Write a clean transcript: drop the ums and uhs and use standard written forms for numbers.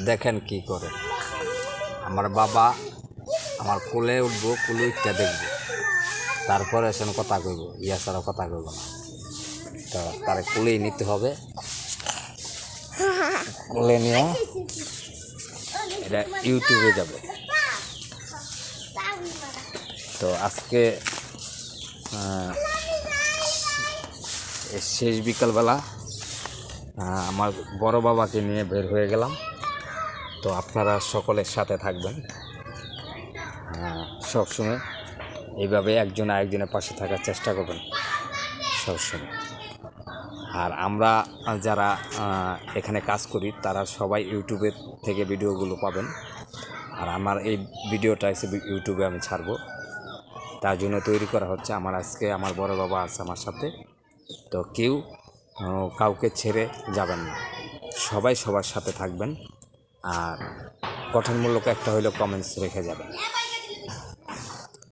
দেখেন কি করে আমার বাবা। আমার কোলে উঠবো, কোলে উঠতে দেখবো, তারপরে এসে কথা কইব, ইয়া ছাড়া কথা কইব না। তো তার কোলেই নিতে হবে, কোলে নিয়ে এটা ইউটিউবে যাবে। তো আজকে শেষ বিকালবেলা আমার বড় বাবাকে নিয়ে বের হয়ে গেলাম। তো আপনারা সকলের সাথে থাকবেন সবসময়, এইভাবে একজন আরেকজনের পাশে থাকার চেষ্টা করবেন সবসময়। আর আমরা যারা এখানে কাজ করি তারা সবাই ইউটিউবের থেকে ভিডিওগুলো পাবেন। আর আমার এই ভিডিওটা এসে ইউটিউবে আমি ছাড়বো, তার জন্য তৈরি করা হচ্ছে। আজকে আমার বড় বাবা আছে আমার সাথে। তো কেউ কাউকে ছেড়ে যাবেন না, সবাই সবার সাথে থাকবেন। আর গঠনমূলক একটা হইলেও কমেন্টস রেখে যাবেন।